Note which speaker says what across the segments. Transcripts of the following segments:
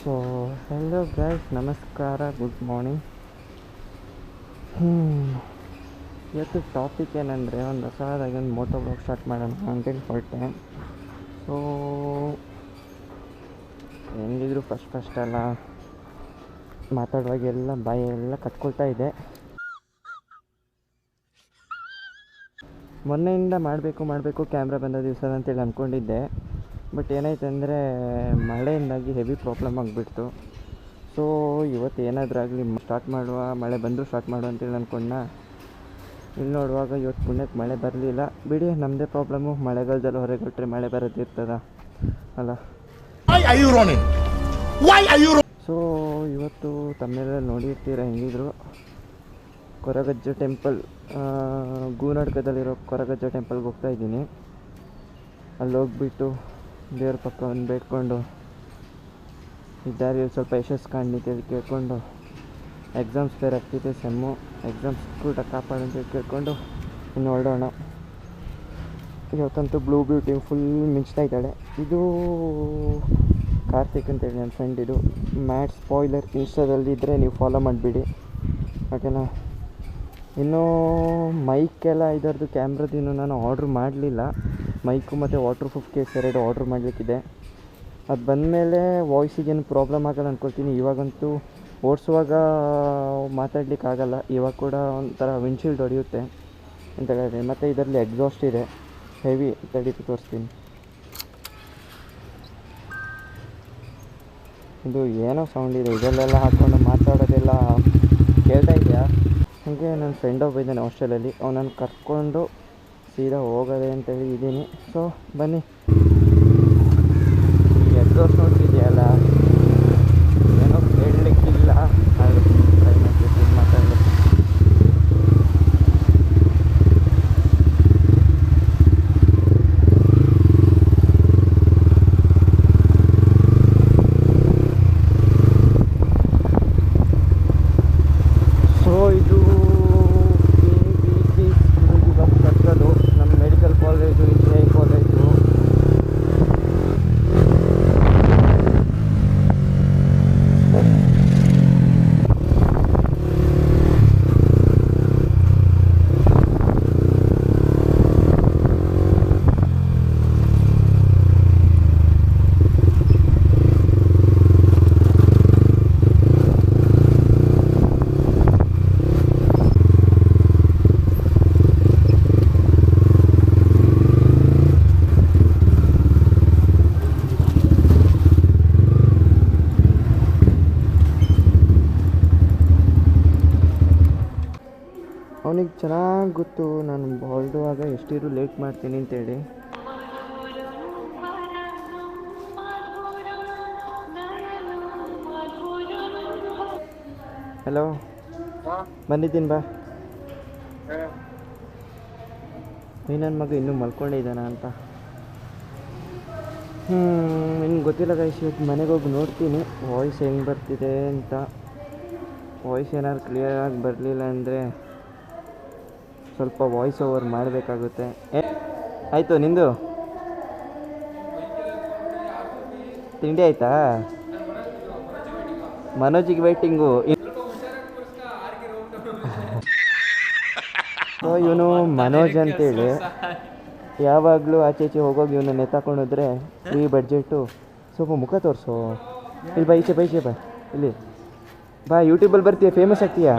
Speaker 1: So hello guys, ನಮಸ್ಕಾರ, good morning. ಇವತ್ತು topic ಏನಂದರೆ, ಒಂದು ಹೊಸದಾಗಿ ಒಂದು ಮೋಟೋ ಬ್ಲಾಗ್ ಸ್ಟಾರ್ಟ್ ಮಾಡೋಣ ಅಂತೇಳಿ ಹೊರಟೆ. ಸೊ ಹೆಂಗಿದ್ರು ಫಸ್ಟ್ ಎಲ್ಲ ಮಾತಾಡುವಾಗೆಲ್ಲ ಬಾಯಿ ಎಲ್ಲ ಕಟ್ಕೊಳ್ತಾ ಇದೆ. ಮೊನ್ನೆಯಿಂದ ಮಾಡಬೇಕು ಕ್ಯಾಮ್ರಾ ಬಂದ ದಿವಸ ಅಂತೇಳಿ ಅಂದ್ಕೊಂಡಿದ್ದೆ. ಬಟ್ ಏನಾಯ್ತು ಅಂದರೆ, ಮಳೆಯಿಂದಾಗಿ ಹೆವಿ ಪ್ರಾಬ್ಲಮ್ ಆಗಿಬಿಡ್ತು. ಸೊ ಇವತ್ತು ಏನಾದರೂ ಆಗಲಿ ಸ್ಟಾರ್ಟ್ ಮಾಡುವ, ಮಳೆ ಬಂದರೂ ಸ್ಟಾರ್ಟ್ ಮಾಡುವ ಅಂತೇಳಿ ಅಂದ್ಕೊಂಡ. ಇಲ್ಲಿ ನೋಡುವಾಗ ಇವತ್ತು ಪುಣ್ಯಕ್ಕೆ ಮಳೆ ಬರಲಿಲ್ಲ. ಬಿಡಿ, ನಮ್ಮದೇ ಪ್ರಾಬ್ಲಮ್ಮು. ಮಳೆಗಾಲದಲ್ಲಿ ಹೊರಗೆ ಕೊಟ್ಟರೆ ಮಳೆ ಬರೋದಿರ್ತದ ಅಲ್ಲ. ಸೊ ಇವತ್ತು ತಮ್ಮೆಲ್ಲ ನೋಡಿರ್ತೀರ, ಹೆಂಗಿದ್ರು ಕೊರಗಜ್ಜ ಟೆಂಪಲ್, ಗೂನಡ್ಕದಲ್ಲಿರೋ ಕೊರಗಜ್ಜ ಟೆಂಪಲ್ಗೆ ಹೋಗ್ತಾಯಿದ್ದೀನಿ. ಅಲ್ಲಿ ಹೋಗ್ಬಿಟ್ಟು ದೇವ್ರ ಪಕ್ಕ ಒಂದು ಬೇಡ್ಕೊಂಡು, ಇದ್ದಾರೆ ಸ್ವಲ್ಪ ಯಶಸ್ಸು ಕಾಣಲಿಕ್ಕೆ ಕೇಳ್ಕೊಂಡು, ಎಕ್ಸಾಮ್ಸ್ ಫೇರ್ ಆಗ್ತಿದೆ, ಸೆಮ್ಮು ಎಕ್ಸಾಮ್ಸ್ ಕೂಡ ಕಾಪಾಡು ಅಂತ ಕೇಳ್ಕೊಂಡು ಇನ್ನು ಹೊರಡೋಣ. ಇವತ್ತಂತೂ ಬ್ಲೂ ಬ್ಯೂಟಿ ಫುಲ್ ಮಿಂಚ್ತಾ ಇದ್ದಾಳೆ. ಇದು ಕಾರ್ತಿಕ್ ಅಂತೇಳಿ ನನ್ನ ಫ್ರೆಂಡ್. ಇದು ಮ್ಯಾಟ್ ಸ್ಪಾಯ್ಲರ್, ಇನ್ಸ್ಟಾದಲ್ಲಿದ್ದರೆ ನೀವು ಫಾಲೋ ಮಾಡಿಬಿಡಿ, ಓಕೆನಾ. ಇನ್ನೂ ಮೈಕೆಲ್ಲ ಇದರದ್ದು ಕ್ಯಾಮ್ರದ್ದು ಇನ್ನೂ ನಾನು ಆರ್ಡ್ರ್ ಮಾಡಲಿಲ್ಲ. ಮೈಕು ಮತ್ತು ವಾಟರ್ ಪ್ರೂಫ್ ಕೇಸ್ ಎರಡು ಆರ್ಡ್ರ್ ಮಾಡಲಿಕ್ಕಿದೆ. ಅದು ಬಂದಮೇಲೆ ವಾಯ್ಸಿಗೇನು ಪ್ರಾಬ್ಲಮ್ ಆಗಲ್ಲ ಅಂದ್ಕೊಳ್ತೀನಿ. ಇವಾಗಂತೂ ಓಡಿಸುವಾಗ ಮಾತಾಡಲಿಕ್ಕಾಗಲ್ಲ. ಇವಾಗ ಕೂಡ ಒಂಥರ ವಿಂಡ್ಶೀಲ್ಡ್ ಹೊಡೆಯುತ್ತೆ ಅಂತ ಹೇಳಿದೆ. ಮತ್ತು ಇದರಲ್ಲಿ ಎಕ್ಸಾಸ್ಟ್ ಇದೆ ಹೆವಿ, ತಡಿತು ತೋರಿಸ್ತೀನಿ. ಇದು ಏನೋ ಸೌಂಡ್ ಇದೆ, ಇದರಲ್ಲೆಲ್ಲ ಹಾಕ್ಕೊಂಡು ಮಾತಾಡೋದೆಲ್ಲ ಕೇಳ್ತಾ ಇದೆಯಾ? ಹಾಗೆ ನನ್ನ ಫ್ರೆಂಡ್ ಒಬ್ಬ ಇದ್ದಾನೆ ಹಾಸ್ಟೆಲಲ್ಲಿ, ಅವನನ್ನು ಕರ್ಕೊಂಡು ಸೀದಾ ಹೋಗೋದೆ ಅಂತೇಳಿ ಇದ್ದೀನಿ. ಸೊ ಬನ್ನಿ. ಎಕ್ಸಾಸ್ಟ್ ನೋಡ್ತಿದೆಯಲ್ಲ, ಏನೋ ಕೇಳಲಿಕ್ಕಿಲ್ಲ, ಆದರೆ ಟ್ರೈ ಮಾಡ್ತಿದ್ದೀನಿ ಮಾತಾಡಲಿಕ್ಕೆ. ಸೊ ಇದು ನಮ್ಮ ಮೆಡಿಕಲ್ ಕಾಲೇಜು, ಇಂಜಿನಿಯರಿಂಗ್ ಕಾಲೇಜು. ಅವನಿಗೆ ಚೆನ್ನಾಗಿ ಗೊತ್ತು ನಾನು ಹೊರಡುವಾಗ ಎಷ್ಟಿರು ಲೇಟ್ ಮಾಡ್ತೀನಿ ಅಂತೇಳಿ. ಹಲೋ, ಬಂದಿದ್ದೀನಿ ಬಾ. ಈ ನನ್ನ ಮಗ ಇನ್ನೂ ಮಲ್ಕೊಂಡಿದ್ದಾನ ಅಂತ. ನಿಮ್ಗೆ ಗೊತ್ತಿಲ್ಲ ಗೈಸ್, ಇವತ್ತು ಮನೆಗೆ ಹೋಗಿ ನೋಡ್ತೀನಿ ವಾಯ್ಸ್ ಹೆಂಗೆ ಬರ್ತಿದೆ ಅಂತ. ವಾಯ್ಸ್ ಏನಾದ್ರು ಕ್ಲಿಯರಾಗಿ ಬರಲಿಲ್ಲ ಅಂದರೆ ಸ್ವಲ್ಪ ವಾಯ್ಸ್ ಓವರ್ ಮಾಡಬೇಕಾಗುತ್ತೆ. ಆಯಿತು, ನಿಂದು ತಿಂಡಿ ಆಯಿತಾ? ಮನೋಜಿಗೆ ವೇಟಿಂಗು. ಸೊ ಇವನು ಮನೋಜ್ ಅಂತೇಳಿ ಯಾವಾಗಲೂ ಆಚೆ ಈಚೆ ಹೋಗೋಗಿ ಇವನು ನೆತ್ತಾಕೊಂಡೋದ್ರೆ ಫ್ರೀ ಬಡ್ಜೆಟು. ಸ್ವಲ್ಪ ಮುಖ ತೋರಿಸು. ಇಲ್ಲಿ ಬಾ, ಈಚೆ ಬಾ, ಇಲ್ಲಿ ಬಾ. ಯೂಟ್ಯೂಬಲ್ಲಿ ಬರ್ತೀಯ, ಫೇಮಸ್ ಆಗ್ತೀಯಾ?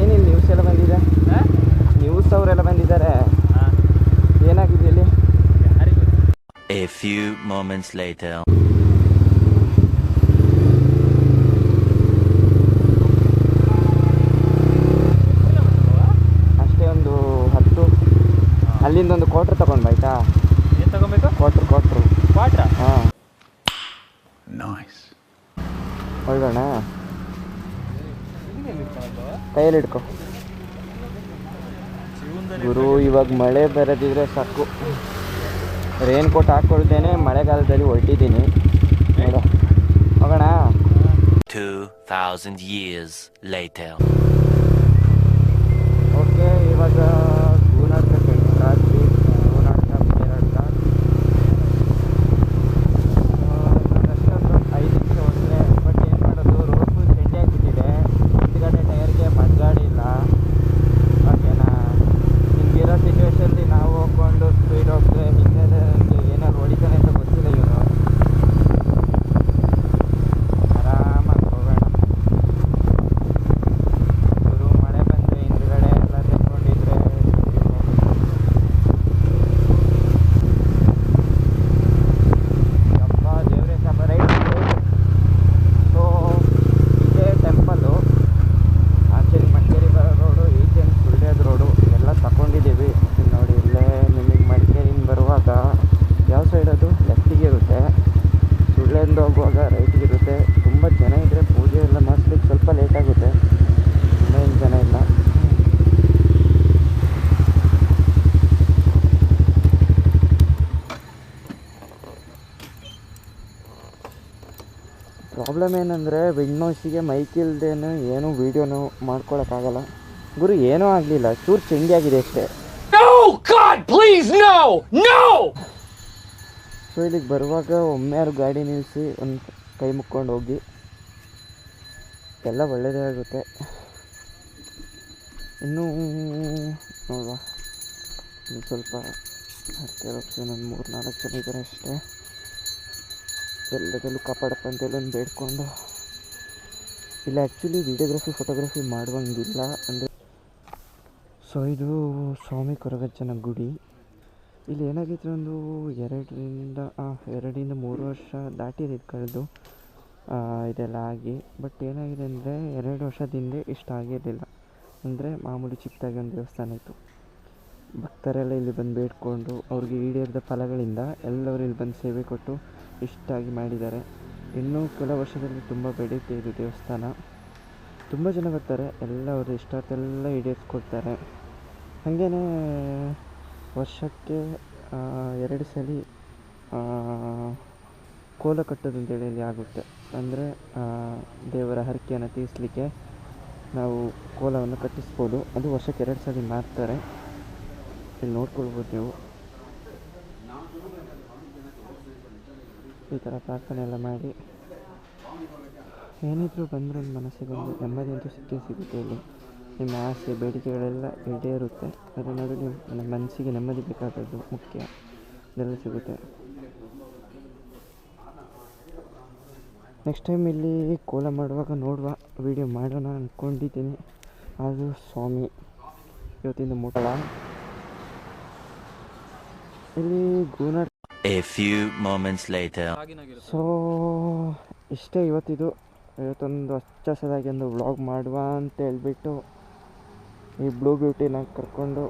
Speaker 1: ಏನಿಲ್ಲ, ನ್ಯೂಸ್ ಎಲ್ಲ ಬಂದಿದೆ. ನ್ಯೂಸ್ ಅವರೆಲ್ಲ ಬಂದಿದ್ದಾರೆ. ಏನಾಗಿದೆ ಇಲ್ಲಿ?
Speaker 2: A few moments later.
Speaker 1: ಅಷ್ಟೇ, ಒಂದು 10 ಅಲ್ಲಿಂದ ಒಂದು ಕ್ವಾರ್ಟರ್ ತಗೊಂಡು ಆಯ್ತಾ?
Speaker 3: ಏನು ತಗೊಬೇಕು? ಕ್ವಾರ್ಟ್ರಾ?
Speaker 1: ಹಾಂ,
Speaker 2: Nice.
Speaker 1: ಹೊರಡೋಣ. ಕೈಯಲ್ಲಿ ಹಿಡ್ಕೊ ಗುರು. ಇವಾಗ ಮಳೆ ಬರೋದಿದ್ರೆ ಸಾಕು. ರೇನ್ ಕೋಟ್ ಹಾಕ್ಕೊಳ್ತೇನೆ, ಮಳೆಗಾಲದಲ್ಲಿ ಹೊರಟಿದ್ದೀನಿ. ನೋಡು, ಹೋಗೋಣ.
Speaker 2: 2,000 years later.
Speaker 1: ಓಕೆ, ಇವಾಗ ಗೂನಾಡ್ಕ ರಾತ್ರಿ ಗೂನಾಡ್ಕ ಬೇರಾಡ್ಕ ಅಷ್ಟೊಂದು 5 ನಿಮಿಷ ಹೋದರೆ. ಬಟ್ ಏನು ಮಾಡೋದು, ರೋಡ್ ಫುಲ್ ಚಂಡಿ ಆಗಿಬಿಟ್ಟಿದೆ. ಹಿಂದ್ಗಡೆ ಟೈರ್ಗೆ ಮಡ್ಗಾಡಿಲ್ಲ. ಓಕೆನಾ, ಹಿಂಗಿರೋ ಸಿಚುವೇಶನಲ್ಲಿ ನಾವು ಹೋಗ್ಕೊಂಡು ಸ್ಪೀಡ್ ಹೋಗ್ತೇವೆ. ಹಿಂದೆ ಏನಾದ್ರು ಹೊಡಿತಾನೆ ಅಂತ ಗೊತ್ತಿಲ್ಲ ಇವನು. ಆರಾಮಾಗಿ ಹೋಗೋಣ. ಗುರು ಮಳೆ ಬಂದರೆ ಹಿಂದ್ಗಡೆ ಎಲ್ಲ ತೆಕ್ಕೊಂಡಿದ್ರೆ ಅಪ್ಪ ದೇವ್ರೆ ಸಾಪ. ರೈಟ್. ಸೊ ಇದೇ ಟೆಂಪಲ್ಲು. ಆಚೆ ಮಡಿಕೇರಿ ಬರೋ ರೋಡು, ಈಚೆ ಸುಳ್ಯದ ರೋಡು ಎಲ್ಲ ತಗೊಂಡಿದ್ದೀವಿ. ನೋಡಿ, ಇಲ್ಲೇ ನಿಮಗೆ ಮಡಿಕೇರಿಯಿಂದ ಬರುವಾಗ ಯಾವ ಸೈಡ್ ಅದು ಲೆಫ್ಟಿಗೆ ಇರುತ್ತೆ, ಸುಳ್ಯದಿಂದ ಹೋಗುವಾಗ ರೈಟಿಗೆ ಇರುತ್ತೆ. ತುಂಬ ಜನ ಇದ್ದರೆ ಪೂಜೆ ಎಲ್ಲ ಮಾಡಿಸ್ಲಿಕ್ಕೆ ಸ್ವಲ್ಪ ಲೇಟ್ ಆಗುತ್ತೆ. ತುಂಬ ಏನು ಜನ ಇಲ್ಲ. ಪ್ರಾಬ್ಲಮ್ ಏನಂದರೆ ವಿಂಡ್ ನಾಯ್ಸಿಗೆ ಮೈಕ್ ಇಲ್ದೇನು ಏನೂ ವೀಡಿಯೋನು ಮಾಡ್ಕೊಳಕ್ಕಾಗಲ್ಲ. ಗುರು ಏನೂ ಆಗಲಿಲ್ಲ, ಚೂರು ಚಂಡಿ ಆಗಿದೆ ಅಷ್ಟೇ.
Speaker 4: No! God, please, no! No!
Speaker 1: So ಇಲ್ಲಿಗೆ ಬರುವಾಗ ಒಮ್ಮೆಯಾರು ಗಾಡಿ ನಿಲ್ಲಿಸಿ ಒಂದು ಕೈ ಮುಕ್ಕೊಂಡು ಹೋಗಿ, ಎಲ್ಲ ಒಳ್ಳೆಯದೇ ಆಗುತ್ತೆ. ಇನ್ನೂ ನೋಡುವ, ಇದು ಸ್ವಲ್ಪ ಹತ್ತಿರ ಒಂದು 3-4 ಜನ ಇದ್ದಾರೆ ಅಷ್ಟೇ. ಎಲ್ಲದಲ್ಲೂ ಕಾಪಾಡಪ್ಪ ಅಂತೆಲ್ಲೊಂದು ಬೇಡ್ಕೊಂಡು. ಇಲ್ಲ, ಆ್ಯಕ್ಚುಲಿ ವೀಡಿಯೋಗ್ರಫಿ ಫೋಟೋಗ್ರಫಿ ಮಾಡುವಂಗಿಲ್ಲ ಅಂದರೆ. ಸೊ ಇದು ಸ್ವಾಮಿ ಕೊರಗಜ್ಜನ ಗುಡಿ. ಇಲ್ಲಿ ಏನಾಗಿತ್ತು, ಒಂದು 2-3 ವರ್ಷ ದಾಟಿದೆ ಇದು ಕಳೆದು ಇದೆಲ್ಲ ಆಗಿ. ಬಟ್ ಏನಾಗಿದೆ ಅಂದರೆ 2 ವರ್ಷದಿಂದ ಇಷ್ಟ ಆಗಿರಲಿಲ್ಲ. ಅಂದರೆ ಮಾಮೂಲಿ ಚಿಕ್ಕದಾಗಿ ಒಂದು ದೇವಸ್ಥಾನ ಇತ್ತು. ಭಕ್ತರೆಲ್ಲ ಇಲ್ಲಿ ಬಂದು ಬೇಡ್ಕೊಂಡು ಅವ್ರಿಗೆ ಈಡೇರಿದ ಫಲಗಳಿಂದ ಎಲ್ಲರೂ ಇಲ್ಲಿ ಬಂದು ಸೇವೆ ಕೊಟ್ಟು ಇಷ್ಟಾಗಿ ಮಾಡಿದ್ದಾರೆ. ಇನ್ನೂ ಕೆಲವು ವರ್ಷದಲ್ಲಿ ತುಂಬ ಬೆಳೆಯುತ್ತೆ ಇದು ದೇವಸ್ಥಾನ. ತುಂಬ ಜನ ಬರ್ತಾರೆ, ಎಲ್ಲ ಅವ್ರ ಇಷ್ಟಾರ್ಥೆಲ್ಲ ಈಡೇರಿಸ್ಕೊಡ್ತಾರೆ. ಹಾಗೇ ವರ್ಷಕ್ಕೆ 2 ಸಲ ಕೋಲ ಕಟ್ಟೋದು ಅಂತೇಳಿ ಇಲ್ಲಿ ಆಗುತ್ತೆ. ಅಂದರೆ ದೇವರ ಹರಕೆಯನ್ನು ತೀರಿಸಲಿಕ್ಕೆ ನಾವು ಕೋಲವನ್ನು ಕಟ್ಟಿಸ್ಬೋದು. ಅದು ವರ್ಷಕ್ಕೆ 2 ಸಲ ಮಾಡ್ತಾರೆ. ಇಲ್ಲಿ ನೋಡ್ಕೊಳ್ಬೋದು ನೀವು. ಈ ಥರ ಪ್ರಾರ್ಥನೆ ಎಲ್ಲ ಮಾಡಿ ಏನಿದ್ರು ಬಂದರೂ ಮನಸ್ಸಿಗೆ ಒಂದು ನೆಮ್ಮದಿ ಅಂತೂ ಸಿಗುತ್ತೆ. ಇಲ್ಲಿ ನಿಮ್ಮ ಆಸೆ ಬೇಡಿಕೆಗಳೆಲ್ಲ ಈಡೇರುತ್ತೆ. ಅದನ್ನು ನಿಮ್ಮ ಮನಸ್ಸಿಗೆ ನೆಮ್ಮದಿ ಬೇಕಾದದ್ದು ಮುಖ್ಯ, ಇದೆಲ್ಲ ಸಿಗುತ್ತೆ. ನೆಕ್ಸ್ಟ್ ಟೈಮ್ ಇಲ್ಲಿ ಕೋಲ ಮಾಡುವಾಗ ನೋಡುವ, ವೀಡಿಯೋ ಮಾಡೋಣ ಅಂದ್ಕೊಂಡಿದ್ದೀನಿ. ಅದು ಸ್ವಾಮಿ ಇವತ್ತಿಂದ ಮುಟ್ಟಳ ಇಲ್ಲಿ ಗೂನಾಡ್.
Speaker 2: A few moments later.
Speaker 1: So ಇಷ್ಟೇ ಇವತ್ತೊಂದು ಹಚ್ಚಸದಾಗಿ ಒಂದು ವ್ಲಾಗ್ ಮಾಡುವ ಅಂತ ಹೇಳ್ಬಿಟ್ಟು ಈ ಬ್ಲೂ ಬ್ಯೂಟಿನ ಕರ್ಕೊಂಡು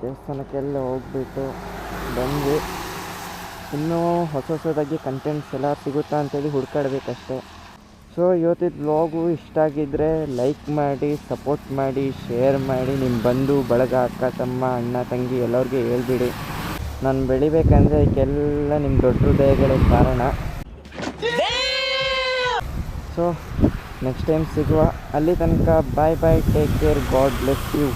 Speaker 1: ದೇವಸ್ಥಾನಕ್ಕೆಲ್ಲ ಹೋಗ್ಬಿಟ್ಟು ಬಂದು ಇನ್ನೂ ಹೊಸದಾಗಿ ಕಂಟೆಂಟ್ಸ್ ಎಲ್ಲ ಸಿಗುತ್ತಾ ಅಂತೇಳಿ ಹುಡ್ಕಾಡ್ಬೇಕಷ್ಟೆ. ಸೊ ಇವತ್ತಿದ್ದು ವ್ಲಾಗು ಇಷ್ಟ ಆಗಿದ್ದರೆ ಲೈಕ್ ಮಾಡಿ, ಸಪೋರ್ಟ್ ಮಾಡಿ, ಶೇರ್ ಮಾಡಿ. ನಿಮ್ಮ ಬಂಧು ಬಳಗ, ಅಕ್ಕ ತಮ್ಮ, ಅಣ್ಣ ತಂಗಿ ಎಲ್ಲರಿಗೆ ಹೇಳ್ಬಿಡಿ. ನಾನು ಬೆಳಿಬೇಕಂದ್ರೆ ಇದಕ್ಕೆಲ್ಲ ನಿಮ್ಮ ದೊಡ್ಡ ಹೃದಯಗಳೇ ಕಾರಣ. ಸೊ ನೆಕ್ಸ್ಟ್ ಟೈಮ್ ಸಿಗುವ. ಅಲ್ಲಿ ತನಕ bye bye, take care, God bless you.